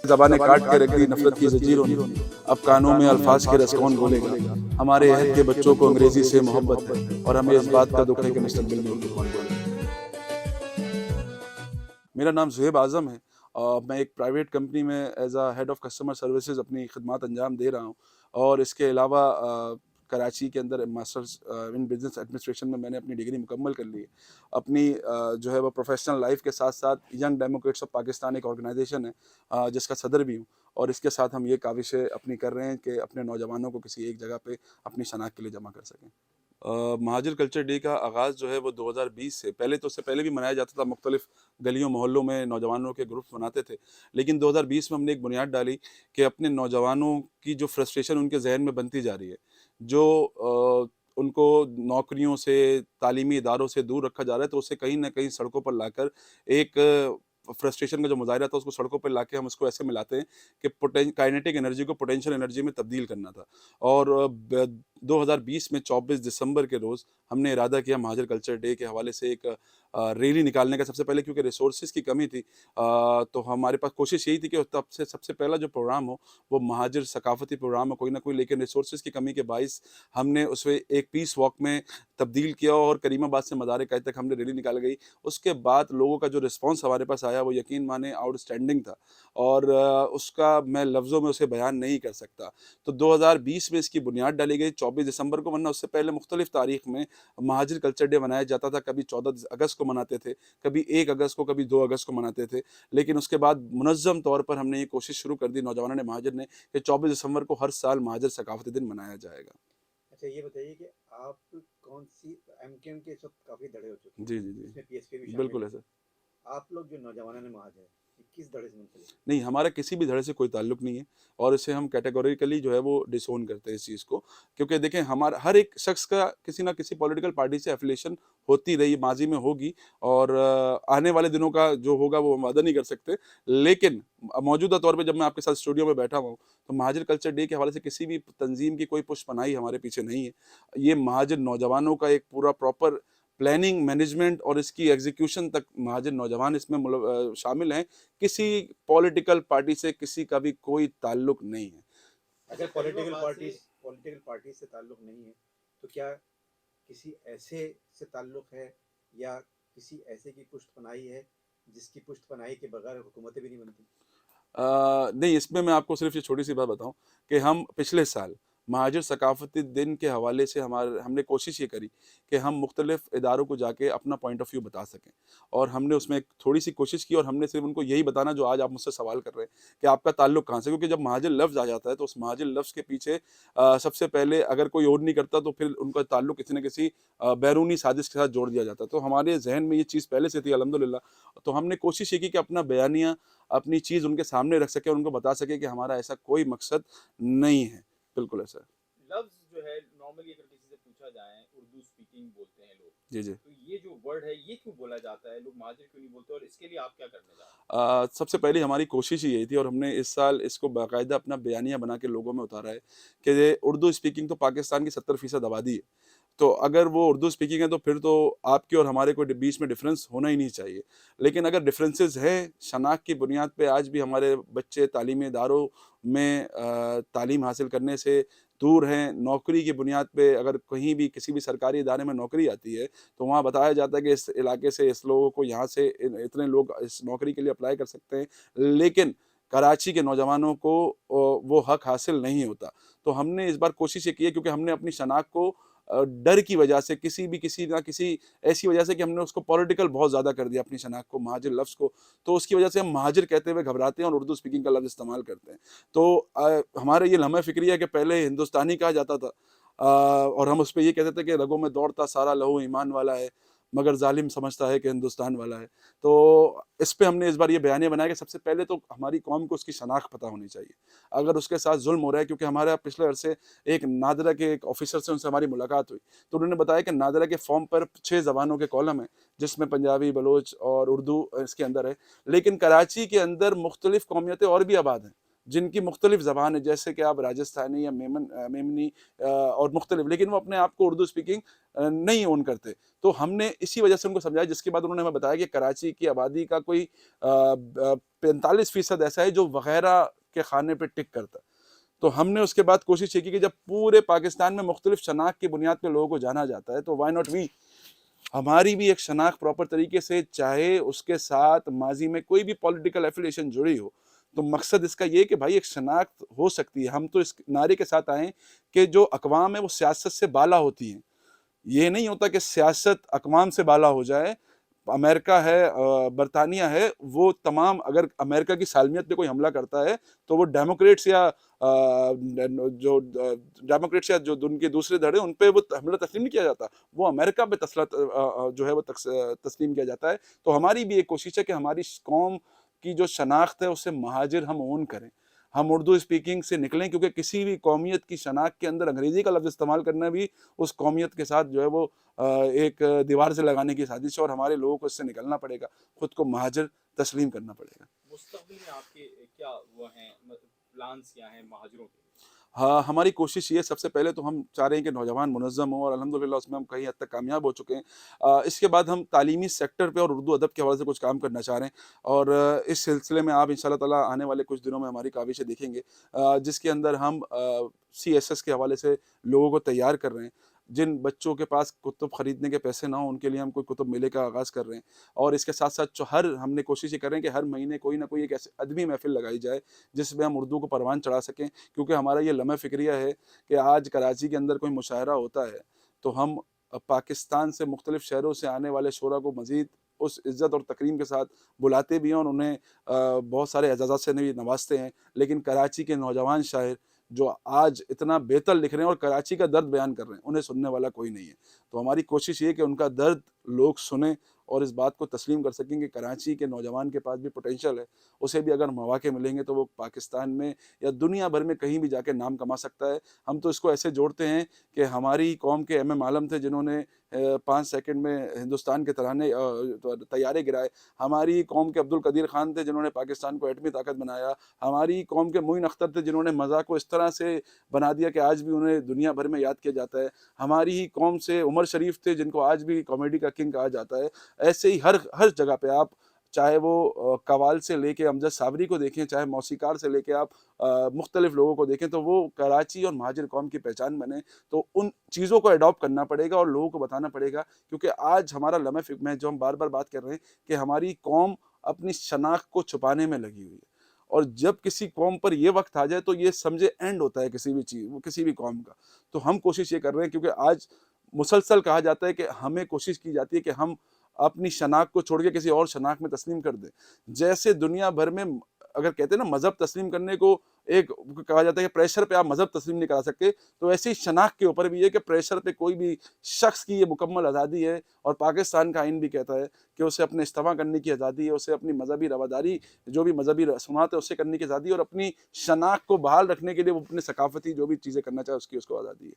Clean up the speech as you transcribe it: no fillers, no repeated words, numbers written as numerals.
زبانیں کاٹ کے رکھ دی نفرت کی زنجیروں نے، اب کانوں میں الفاظ کے رس کون گھولے گا؟ ہمارے عہد کے بچوں کو انگریزی سے محبت ہے اور ہمیں اس بات کا دکھ ہے کہ مستقبل میں اردو کون بولے گا۔ میرا نام زہیب اعظم ہے اور میں ایک پرائیویٹ کمپنی میں as a head of customer services اپنی خدمات انجام دے رہا ہوں، اور اس کے علاوہ کراچی کے اندر ماسٹرز ان بزنس ایڈمنسٹریشن میں نے اپنی ڈگری مکمل کر لی ہے۔ اپنی جو ہے وہ پروفیشنل لائف کے ساتھ ساتھ ینگ ڈیموکریٹس آف پاکستان ایک آرگنائزیشن ہے جس کا صدر بھی ہوں، اور اس کے ساتھ ہم یہ کاوشیں اپنی کر رہے ہیں کہ اپنے نوجوانوں کو کسی ایک جگہ پہ اپنی شناخت کے لیے جمع کر سکیں۔ مہاجر کلچر ڈے کا آغاز جو ہے وہ 2020 سے پہلے تو اس سے پہلے بھی منایا جاتا تھا، مختلف گلیوں محلوں میں نوجوانوں کے گروپس بناتے تھے، لیکن 2020 میں ہم نے ایک بنیاد ڈالی کہ اپنے نوجوانوں کی جو فرسٹریشن ان کے ذہن میں بنتی جا رہی ہے، جو ان کو نوکریوں سے تعلیمی اداروں سے دور رکھا جا رہا ہے، تو اسے کہیں نہ کہیں سڑکوں پر لا کر ایک فرسٹریشن کا جو مظاہرہ تھا اس کو سڑکوں پر لا کے ہم اس کو ایسے ملاتے ہیں کہ کائنیٹک انرجی کو پوٹینشیل انرجی میں تبدیل کرنا تھا۔ اور 2020 میں 24 دسمبر کے روز ہم نے ارادہ کیا مہاجر کلچر ڈے کے حوالے سے ایک ریلی نکالنے کا۔ سب سے پہلے کیونکہ ریسورسز کی کمی تھی تو ہمارے پاس کوشش یہی تھی کہ سب سے پہلا جو پروگرام ہو وہ مہاجر ثقافتی پروگرام ہو کوئی نہ کوئی، لیکن ریسورسز کی کمی کے باعث ہم نے اس میں ایک پیس واک میں تبدیل کیا اور کریم آباد سے مزار قائد تک ہم نے ریلی نکال گئی۔ اس کے بعد لوگوں کا جو رسپانس ہمارے پاس آیا وہ یقین مانے آؤٹ اسٹینڈنگ تھا، اور اس کا میں لفظوں میں اسے بیان نہیں کر سکتا۔ تو 2020 میں اس کی بنیاد ڈالی گئی 24 دسمبر کو، ورنہ اس سے پہلے مختلف تاریخ میں مہاجر کلچر ڈے منایا جاتا تھا، کبھی 14 اگست کو مناتے تھے، کبھی 1 اگست کو، کبھی 2 اگست کو مناتے تھے، لیکن اس کے بعد منظم طور پر ہم نے یہ کوشش شروع کر دی نوجوانوں نے مہاجر نے کہ 24 دسمبر کو ہر سال مہاجر ثقافتی دن منایا جائے گا۔ اچھا یہ بتائیے کہ آپ کون سی ایم کیو ایم کے اس وقت کافی دھڑے ہو چکے ہیں، جی جی جی اس میں پی ایس پی بھی شامل بالکل ہے، ہے سر۔ آپ لوگ جو نوجوانوں نے مہاجر ہے یہ کس دھڑے سے منسلک ہیں؟ نہیں، ہمارا کسی بھی دھڑے سے کوئی تعلق نہیں ہے، اور اسے ہم کیٹیگوریکلی جو ہے وہ ڈسون کرتے ہیں اس چیز کو، کیونکہ دیکھیں ہمارا ہر ایک شخص کا کسی نہ کسی پولیٹیکل پارٹی سے ایفیلیشن ہوتی رہی، ماضی میں ہوگی، اور آنے والے دنوں کا جو ہوگا وہ ہم وعدہ نہیں کر سکتے، لیکن موجودہ طور پہ جب میں آپ کے ساتھ اسٹوڈیو میں بیٹھا ہوں تو مہاجر کلچر ڈے کے حوالے سے کسی بھی تنظیم کی کوئی پشت پناہی ہمارے پیچھے نہیں ہے۔ یہ مہاجر نوجوانوں کا ایک پورا پراپر پلاننگ، مینجمنٹ اور اس کی ایگزیکیوشن تک مہاجر نوجوان اس میں شامل ہیں، کسی پولیٹیکل پارٹی سے کسی کا بھی کوئی تعلق نہیں ہے۔ اگر پولیٹیکل پارٹی سے تعلق نہیں ہے تو کیا کسی ایسے سے تعلق ہے یا کسی ایسے کی پشت پناہی ہے جس کی پشت پناہی کے بغیر حکومتیں بھی نہیں بنتی؟ نہیں، اس میں آپ کو صرف یہ چھوٹی سی بات بتاؤں کہ ہم پچھلے سال مہاجر ثقافتی دن کے حوالے سے ہم نے کوشش یہ کری کہ ہم مختلف اداروں کو جا کے اپنا پوائنٹ آف ویو بتا سکیں، اور ہم نے اس میں ایک تھوڑی سی کوشش کی، اور ہم نے صرف ان کو یہی بتانا جو آج آپ مجھ سے سوال کر رہے ہیں کہ آپ کا تعلق کہاں سے، کیونکہ جب مہاجر لفظ آ جاتا ہے تو اس مہاجر لفظ کے پیچھے سب سے پہلے اگر کوئی اور نہیں کرتا تو پھر ان کا تعلق کسی نہ کسی بیرونی سازش کے ساتھ جوڑ دیا جاتا ہے۔ تو ہمارے ذہن میں یہ چیز پہلے سے تھی الحمدللہ، تو ہم نے کوشش یہ کی کہ اپنا بیانیہ، اپنی چیز ان کے سامنے رکھ سکے، ان کو بتا سکے کہ ہمارا ایسا کوئی مقصد نہیں ہے۔ بالکل ایسا ہے۔ لفظ جو ہے نارملی اگر کسی سے پوچھا جائے اردو اسپیکنگ بولتے ہیں لوگ، جی جی۔ تو یہ جو ورڈ ہے یہ کیوں بولا جاتا ہے، لوگ مہاجر کیوں نہیں بولتے، اور اس کے لیے آپ کیا کرنے جا رہے ہیں؟ سب سے پہلی ہماری کوشش ہی یہی تھی، اور ہم نے اس سال اس کو باقاعدہ اپنا بیانیہ بنا کے لوگوں میں اتارا ہے کہ اردو اسپیکنگ تو پاکستان کی 70% آبادی ہے، تو اگر وہ اردو اسپیکنگ ہے تو پھر تو آپ کے اور ہمارے کوئی بیچ میں ڈفرینس ہونا ہی نہیں چاہیے، لیکن اگر ڈفرینسز ہیں شناخت کی بنیاد پہ آج بھی ہمارے بچے تعلیمی اداروں میں تعلیم حاصل کرنے سے دور ہیں، نوکری کی بنیاد پہ اگر کہیں بھی کسی بھی سرکاری ادارے میں نوکری آتی ہے تو وہاں بتایا جاتا ہے کہ اس علاقے سے اس لوگوں کو یہاں سے اتنے لوگ اس نوکری کے لیے اپلائی کر سکتے ہیں، لیکن کراچی کے نوجوانوں کو وہ حق حاصل نہیں ہوتا۔ تو ہم نے اس بار کوشش یہ کی ہے، کیونکہ ہم نے اپنی شناخت کو ڈر کی وجہ سے کسی نہ کسی ایسی وجہ سے کہ ہم نے اس کو پولیٹیکل بہت زیادہ کر دیا اپنی شناخت کو، مہاجر لفظ کو، تو اس کی وجہ سے ہم مہاجر کہتے ہوئے گھبراتے ہیں اور اردو اسپیکنگ کا لفظ استعمال کرتے ہیں۔ تو ہمارا یہ لمحہ فکری ہے کہ پہلے ہندوستانی کہا جاتا تھا، اور ہم اس پہ یہ کہتے تھے کہ رگوں میں دوڑتا سارا لہو ایمان والا ہے، مگر ظالم سمجھتا ہے کہ ہندوستان والا ہے۔ تو اس پہ ہم نے اس بار یہ بیانیہ بنایا کہ سب سے پہلے تو ہماری قوم کو اس کی شناخت پتہ ہونی چاہیے، اگر اس کے ساتھ ظلم ہو رہا ہے، کیونکہ ہمارے پچھلے عرصے ایک نادرہ کے ایک آفیسر سے ان سے ہماری ملاقات ہوئی تو انہوں نے بتایا کہ نادرہ کے فارم پر 6 زبانوں کے کالم ہیں، جس میں پنجابی، بلوچ اور اردو اس کے اندر ہے، لیکن کراچی کے اندر مختلف قومیتیں اور بھی آباد ہیں، جن کی مختلف زبان ہے، جیسے کہ آپ راجستھانی یا میمنی اور مختلف، لیکن وہ اپنے آپ کو اردو اسپیکنگ نہیں اون کرتے. تو ہم نے اسی وجہ سے ان کو سمجھایا، جس کے بعد انہوں نے ہمیں بتایا کہ کراچی کی آبادی کا کوئی 45% ایسا ہے جو وغیرہ کے کھانے پہ ٹک کرتا ہے. تو ہم نے اس کے بعد کوشش یہ کی کہ جب پورے پاکستان میں مختلف شناخت کی بنیاد پہ لوگوں کو جانا جاتا ہے تو وائی ناٹ وی، ہماری بھی ایک شناخت پراپر طریقے سے، چاہے اس کے ساتھ ماضی میں کوئی بھی پولیٹیکل ایفیلیشن جڑی ہو. تو مقصد اس کا یہ کہ بھائی ایک شناخت ہو سکتی ہے. ہم تو اس نعرے کے ساتھ آئیں کہ جو اقوام ہے وہ سیاست سے بالا ہوتی ہیں. یہ نہیں ہوتا کہ سیاست اقوام سے بالا ہو جائے. امریکہ ہے، برطانیہ ہے، وہ تمام، اگر امریکہ کی سالمیت پہ کوئی حملہ کرتا ہے تو وہ ڈیموکریٹس یا جو ان کے دوسرے دھڑے، ان پہ وہ حملہ تسلیم نہیں کیا جاتا، وہ امریکہ پہ جو ہے وہ تسلیم کیا جاتا ہے. تو ہماری بھی ایک کوشش ہے کہ ہماری قوم کی جو شناخت ہے اسے مہاجر ہم اون کریں، ہم اردو اسپیکنگ سے نکلیں، کیونکہ کسی بھی قومیت کی شناخت کے اندر انگریزی کا لفظ استعمال کرنا بھی اس قومیت کے ساتھ جو ہے وہ ایک دیوار سے لگانے کی سازش ہے، اور ہمارے لوگوں کو اس سے نکلنا پڑے گا، خود کو مہاجر تسلیم کرنا پڑے گا. مستقبل میں آپ کے کیا وہ ہیں پلانس کیا ہیں مہاجروں کے؟ ہاں، ہماری کوشش یہ، سب سے پہلے تو ہم چاہ رہے ہیں کہ نوجوان منظم ہوں، اور الحمدللہ اس میں ہم کہیں حد تک کامیاب ہو چکے ہیں. اس کے بعد ہم تعلیمی سیکٹر پہ اور اردو ادب کے حوالے سے کچھ کام کرنا چاہ رہے ہیں، اور اس سلسلے میں آپ ان شاء اللہ تعالیٰ آنے والے کچھ دنوں میں ہماری کاوشیں دیکھیں گے، جس کے اندر ہم CSS کے حوالے سے لوگوں کو تیار کر رہے ہیں. جن بچوں کے پاس کتب خریدنے کے پیسے نہ ہوں ان کے لیے ہم کوئی کتب میلے کا آغاز کر رہے ہیں، اور اس کے ساتھ ساتھ ہم نے کوشش یہ کر رہے ہیں کہ ہر مہینے کوئی نہ کوئی ایک ایسی ادبی محفل لگائی جائے جس میں ہم اردو کو پروان چڑھا سکیں. کیونکہ ہمارا یہ لمحہ فکریہ ہے کہ آج کراچی کے اندر کوئی مشاعرہ ہوتا ہے تو ہم پاکستان سے مختلف شہروں سے آنے والے شعراء کو مزید اس عزت اور تکریم کے ساتھ بلاتے بھی ہیں، اور انہیں بہت سارے اعزازات سے بھی نوازتے ہیں. لیکن کراچی کے نوجوان شاعر جو آج اتنا بہتر لکھ رہے ہیں اور کراچی کا درد بیان کر رہے ہیں، انہیں سننے والا کوئی نہیں ہے. تو ہماری کوشش یہ کہ ان کا درد لوگ سنیں اور اس بات کو تسلیم کر سکیں کہ کراچی کے نوجوان کے پاس بھی پوٹینشل ہے، اسے بھی اگر مواقع ملیں گے تو وہ پاکستان میں یا دنیا بھر میں کہیں بھی جا کے نام کما سکتا ہے. ہم تو اس کو ایسے جوڑتے ہیں کہ ہماری قوم کے MM عالم تھے جنہوں نے 5 سیکنڈ میں ہندوستان کے ترانے طیارے گرائے. ہماری قوم کے عبدالقدیر خان تھے جنہوں نے پاکستان کو ایٹمی طاقت بنایا. ہماری قوم کے معین اختر تھے جنہوں نے مزاح کو اس طرح سے بنا دیا کہ آج بھی انہیں دنیا بھر میں یاد کیا جاتا ہے. ہماری ہی قوم سے عمر شریف تھے جن کو آج بھی کامیڈی کا کنگ کہا جاتا ہے. ایسے ہی ہر جگہ پہ آپ چاہے وہ قوال سے لے کے امجد صابری کو دیکھیں، چاہے موسیقار سے لے کے آپ مختلف لوگوں کو دیکھیں، تو وہ کراچی اور مہاجر قوم کی پہچان بنے. تو ان چیزوں کو اڈاپٹ کرنا پڑے گا اور لوگوں کو بتانا پڑے گا، کیونکہ آج ہمارا لمحہ میں جو ہم بار بار بات کر رہے ہیں کہ ہماری قوم اپنی شناخت کو چھپانے میں لگی ہوئی ہے. اور جب کسی قوم پر یہ وقت آ جائے تو یہ سمجھے اینڈ ہوتا ہے کسی بھی چیز، کسی بھی قوم کا. تو ہم کوشش یہ کر رہے ہیں، کیونکہ آج مسلسل کہا جاتا ہے کہ ہمیں کوشش کی جاتی ہے کہ ہم اپنی شناخت کو چھوڑ کے کسی اور شناخت میں تسلیم کر دیں. جیسے دنیا بھر میں اگر کہتے ہیں نا مذہب تسلیم کرنے کو ایک کہا جاتا ہے کہ پریشر پہ آپ مذہب تسلیم نہیں کرا سکتے، تو ایسے ہی شناخت کے اوپر بھی ہے کہ پریشر پہ کوئی بھی شخص کی یہ مکمل آزادی ہے. اور پاکستان کا آئین بھی کہتا ہے کہ اسے اپنے اجتماع کرنے کی آزادی ہے، اسے اپنی مذہبی رواداری، جو بھی مذہبی رسومات ہے اسے کرنے کی آزادی ہے، اور اپنی شناخت کو بحال رکھنے کے لیے وہ اپنے ثقافتی جو بھی چیزیں کرنا چاہے اس کو آزادی ہے.